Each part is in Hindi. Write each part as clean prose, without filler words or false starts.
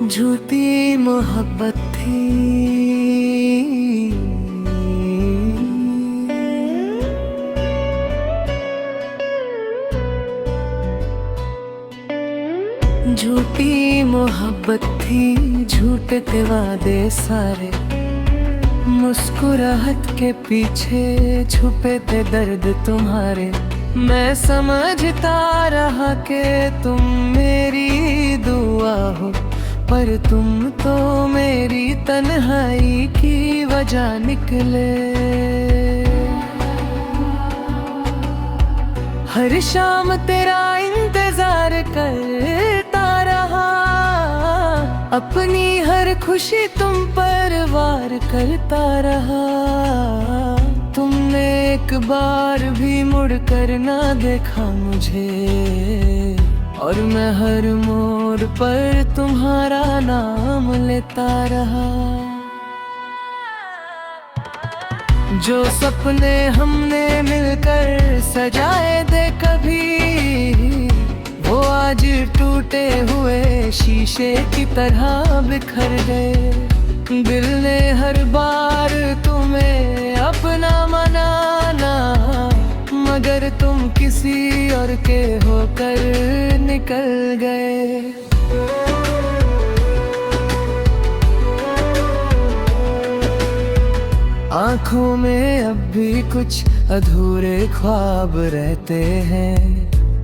झूठी मोहब्बत थी। झूठी मोहब्बत थी, झूठे थे वादे सारे, मुस्कुराहट के पीछे छुपे थे दर्द तुम्हारे। मैं समझता रहा कि तुम मेरी दुआ हो, पर तुम तो मेरी तन्हाई की वजह निकले। हर शाम तेरा इंतजार करता रहा, अपनी हर खुशी तुम पर वार करता रहा। तुमने एक बार भी मुड़ कर ना देखा मुझे, और मैं हर मोड़ पर तुम्हारा नाम लेता रहा। जो सपने हमने मिलकर सजाए थे कभी, वो आज टूटे हुए शीशे की तरह बिखर गए। दिल ने हर बार तुम्हें अपना मनाना, मगर तुम किसी और के होकर निकल गए। आँखों में अब भी कुछ अधूरे ख्वाब रहते हैं,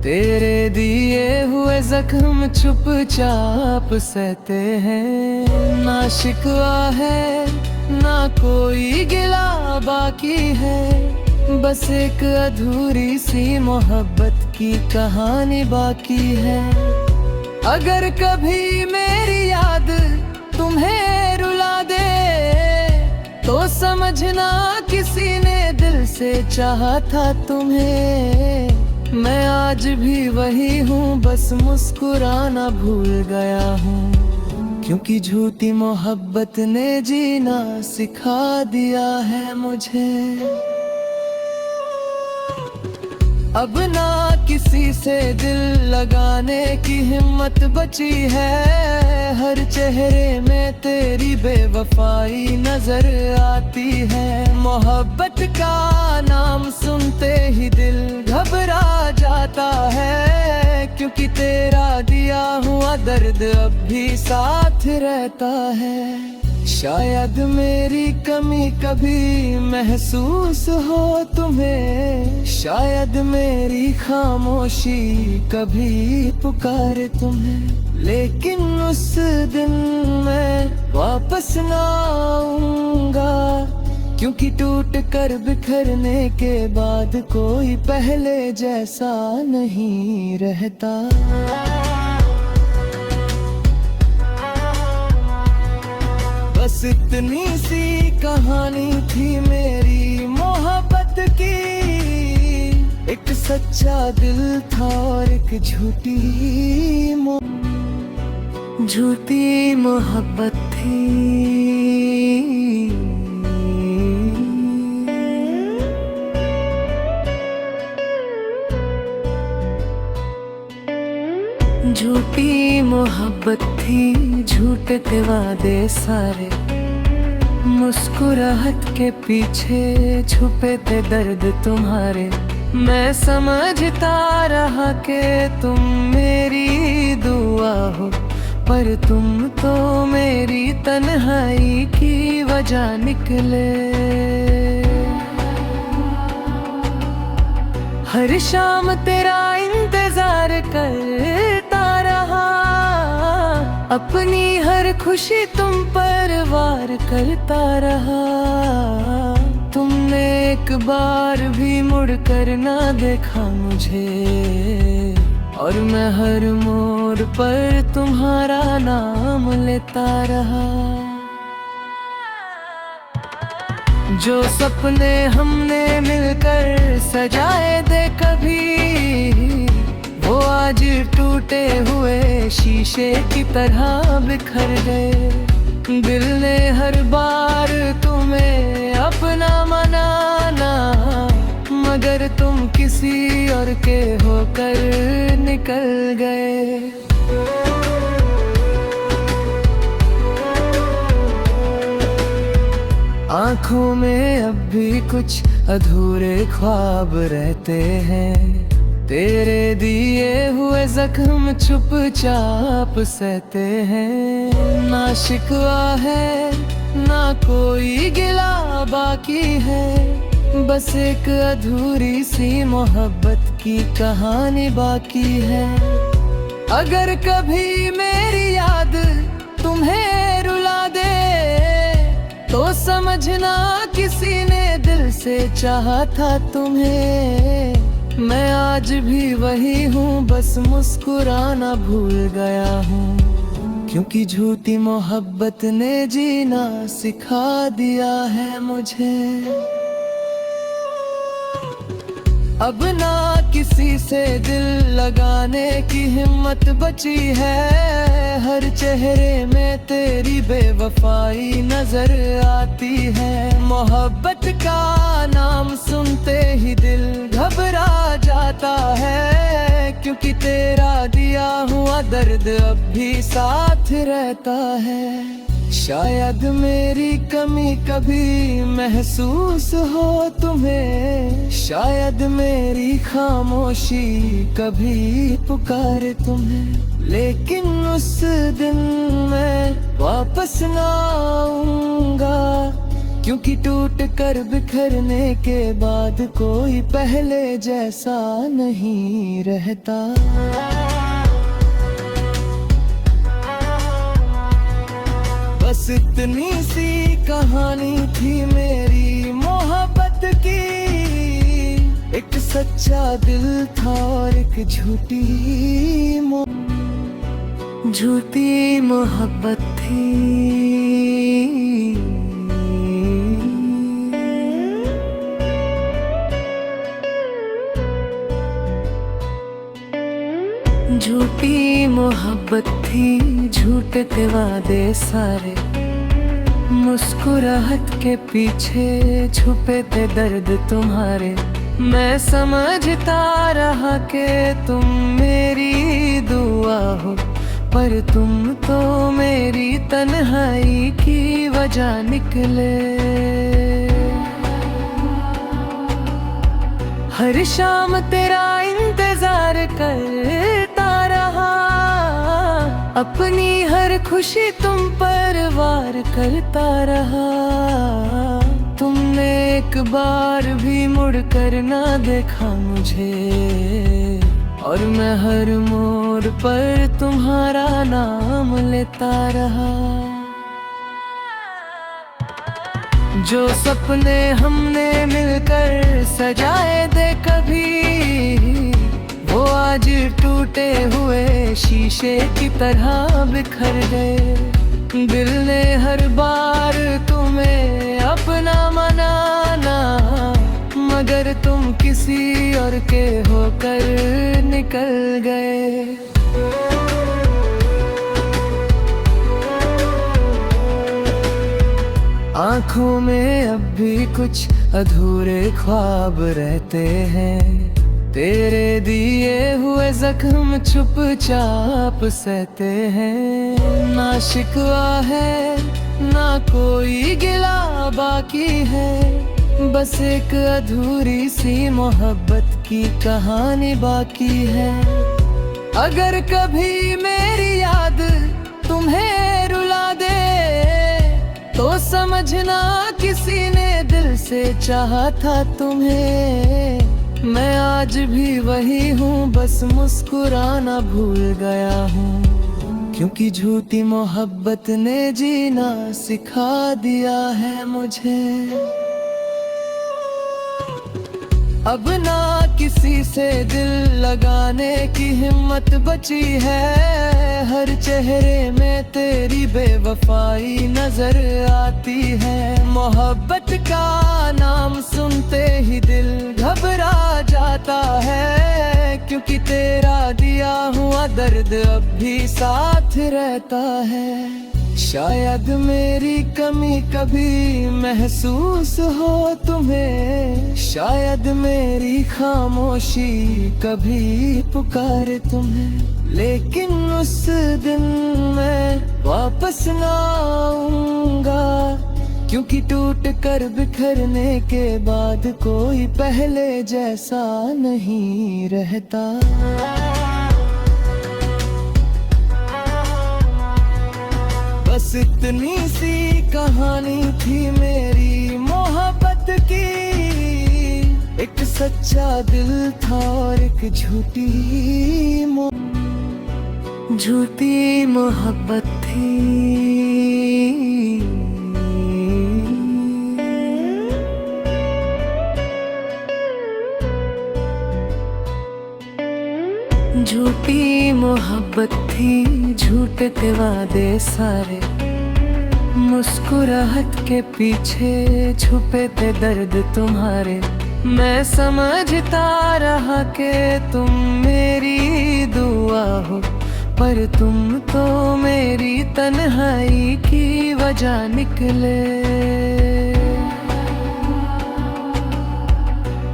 तेरे दिए हुए जख्म चुपचाप सहते हैं। ना शिकवा है ना कोई गिला बाकी है, बस एक अधूरी सी मोहब्बत की कहानी बाकी है। अगर कभी मेरी याद तुम्हें रुला दे, तो समझना किसी ने दिल से चाहा था तुम्हें। मैं आज भी वही हूँ, बस मुस्कुराना भूल गया हूँ, क्योंकि झूठी मोहब्बत ने जीना सिखा दिया है मुझे। अब ना किसी से दिल लगाने की हिम्मत बची है, हर चेहरे में तेरी बेवफाई नजर आती है। मोहब्बत का नाम सुनते ही दिल घबरा जाता है, क्योंकि तेरा दिया हुआ दर्द अब भी साथ रहता है। शायद मेरी कमी कभी महसूस हो तुम्हें, शायद मेरी खामोशी कभी पुकारे तुम्हें, लेकिन उस दिन मैं वापस ना आऊंगा, क्योंकि टूट कर बिखरने के बाद कोई पहले जैसा नहीं रहता। बस इतनी सी कहानी थी मेरी मोहब्बत की, एक सच्चा दिल था और एक झूठी मोहब्बत थी। झूठी मोहब्बत थी, झूठे थे वादे सारे, मुस्कुराहट के पीछे छुपे थे दर्द तुम्हारे। मैं समझता रहा कि तुम मेरी दुआ हो, पर तुम तो मेरी तन्हाई की वजह निकले। हर शाम तेरा इंतजार करता रहा, अपनी हर खुशी तुम पर वार करता रहा। तुमने एक बार भी मुड़ कर ना देखा मुझे, और मैं हर मोड़ पर तुम्हारा नाम लेता रहा। जो सपने हमने मिलकर सजाए थे कभी, वो आज टूटे हुए शीशे की तरह बिखर गए। दिल ने हर बार तुम्हें अपना मनाना, मगर तुम किसी और के होकर निकल गए। आँखों में अब भी कुछ अधूरे ख्वाब रहते हैं, तेरे दिए हुए जख्म चुपचाप सहते हैं। ना शिकवा है ना कोई गिला बाकी है, बस एक अधूरी सी मोहब्बत की कहानी बाकी है। अगर कभी मेरी याद तुम्हें रुला दे तो समझना किसी ने दिल से चाहा था तुम्हें। मैं आज भी वही हूँ, बस मुस्कुराना भूल गया हूँ, क्योंकि झूठी मोहब्बत ने जीना सिखा दिया है मुझे। अब ना किसी से दिल लगाने की हिम्मत बची है, हर चेहरे में तेरी बेवफाई नजर आती है। मोहब्बत का नाम सुनते ही दिल घबरा जाता है, क्योंकि तेरा दिया हुआ दर्द अब भी साथ रहता है। शायद मेरी कमी कभी महसूस हो तुम्हें, शायद मेरी खामोशी कभी पुकारे तुम्हें, लेकिन उस दिन मैं वापस ना आऊंगा, क्योंकि टूट कर बिखरने के बाद कोई पहले जैसा नहीं रहता। बस इतनी सी कहानी थी मेरी मोहब्बत की, एक सच्चा दिल था और एक झूठी मोहब्बत थी। झूठी मोहब्बत थी, झूठे थे वादे सारे, मुस्कुराहट के पीछे छुपे थे दर्द तुम्हारे। मैं समझता रहा कि तुम मेरी दुआ हो, पर तुम तो मेरी तन्हाई की वजह निकले। हर शाम तेरा इंतजार करता रहा, अपनी हर खुशी तुम पर वार करता रहा। तुमने एक बार भी मुड़ कर ना देखा मुझे, और मैं हर मोड़ पर तुम्हारा नाम लेता रहा। जो सपने हमने मिलकर सजाए थे कभी, वो आज टूटे हुए शीशे की तरह बिखर गए। दिल ने हर बार तुम्हें अपना मनाना, मगर तुम किसी और के होकर निकल गए। आँखों में अब भी कुछ अधूरे ख्वाब रहते हैं, तेरे दिए हुए जख्म चुपचाप सहते हैं। ना शिकवा है ना कोई गिला बाकी है, बस एक अधूरी सी मोहब्बत की कहानी बाकी है। अगर कभी मेरी याद तुम्हें रुला दे तो समझना किसी ने दिल से चाहा था तुम्हें। मैं आज भी वही हूँ, बस मुस्कुराना भूल गया हूँ, क्योंकि झूठी मोहब्बत ने जीना सिखा दिया है मुझे। अब ना किसी से दिल लगाने की हिम्मत बची है, हर चेहरे में तेरी बेवफाई नजर आती है। मोहब्बत का नाम सुनते ही दिल घबरा जाता है, क्योंकि तेरा दिया हुआ दर्द अब भी साथ रहता है। शायद मेरी कमी कभी महसूस हो तुम्हें, शायद मेरी खामोशी कभी पुकारे तुम्हें, लेकिन उस दिन मैं वापस ना आऊंगा, क्योंकि टूट कर बिखरने के बाद कोई पहले जैसा नहीं रहता। बस इतनी सी कहानी थी मेरी मोहब्बत की, एक सच्चा दिल था और एक झूठी मोहब्बत थी। झूठी मोहब्बत थी, झूठे थे वादे सारे, मुस्कुराहट के पीछे छुपे थे दर्द तुम्हारे। मैं समझता रहा कि तुम मेरी दुआ हो, पर तुम तो मेरी तन्हाई की वजह निकले।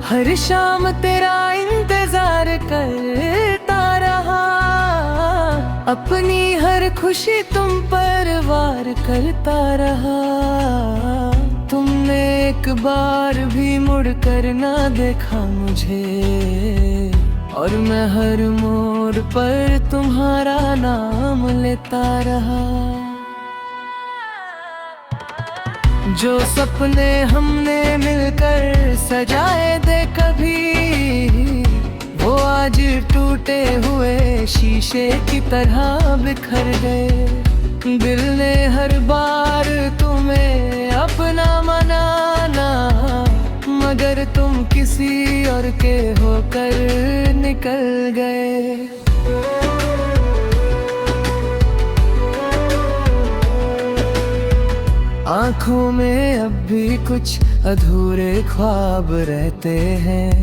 हर शाम तेरा इंतजार करता रहा, अपनी हर खुशी तुम पर वार करता रहा। तुमने एक बार भी मुड़ कर ना देखा मुझे, और मैं हर मोड़ पर तुम्हारा नाम लेता रहा। जो सपने हमने मिलकर सजाए थे कभी, वो आज टूटे हुए शीशे की तरह बिखर गए। दिल ने हर बार तुम्हें अपना मनाना, मगर तुम किसी और के होकर निकल गए। आँखों में अब भी कुछ अधूरे ख्वाब रहते हैं,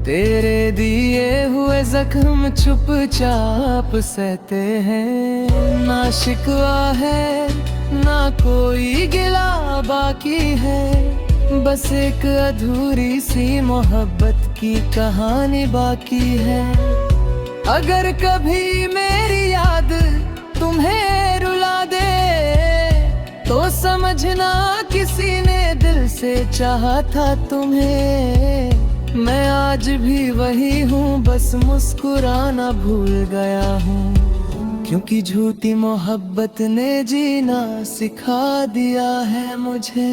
तेरे दिए हुए जख्म चुपचाप सहते हैं। ना शिकवा है ना कोई गिला बाकी है, बस एक अधूरी सी मोहब्बत की कहानी बाकी है। अगर कभी मेरी याद तुम्हें रुला दे, तो समझना किसी ने दिल से चाहा था तुम्हें। मैं आज भी वही हूँ, बस मुस्कुराना भूल गया हूँ, क्योंकि झूठी मोहब्बत ने जीना सिखा दिया है मुझे।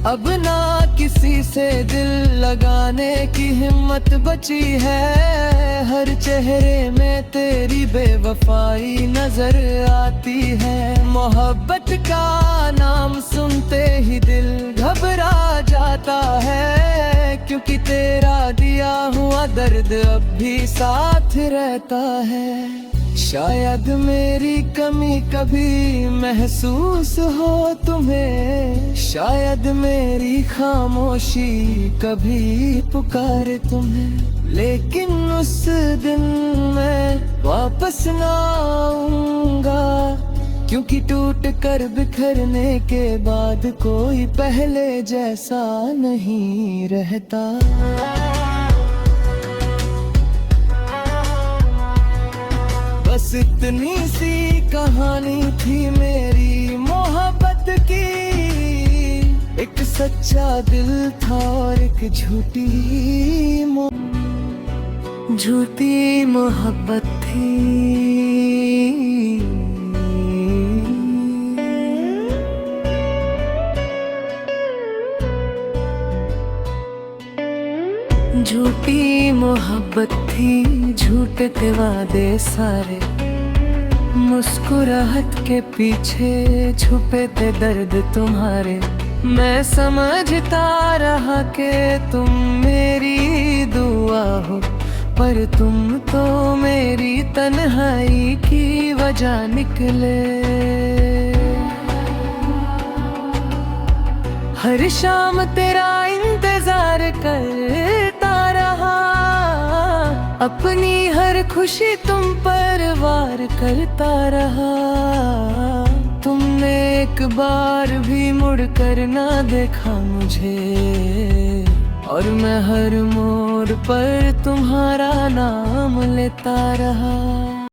अब ना किसी से दिल लगाने की हिम्मत बची है, हर चेहरे में तेरी बेवफाई नजर आती है। मोहब्बत का नाम सुनते ही दिल घबरा जाता है, क्योंकि तेरा दिया हुआ दर्द अब भी साथ रहता है। शायद मेरी कमी कभी महसूस हो तुम्हें, शायद मेरी खामोशी कभी पुकारे तुम्हें, लेकिन उस दिन मैं वापस ना आऊंगा, क्योंकि टूट कर बिखरने के बाद कोई पहले जैसा नहीं रहता। बस इतनी सी कहानी थी मेरी मोहब्बत की, एक सच्चा दिल था और एक झूठी मोहब्बत थी। झूठी मोहब्बत थी, झूठे थे वादे सारे, मुस्कुराहट के पीछे छुपे थे दर्द तुम्हारे। मैं समझता रहा कि तुम मेरी दुआ हो, पर तुम तो मेरी तन्हाई की वजह निकले। हर शाम तेरा इंतजार करता रहा, अपनी हर खुशी तुम पर वार करता रहा। तुमने एक बार भी मुड़ कर ना देखा मुझे, और मैं हर मोड़ पर तुम्हारा नाम लेता रहा।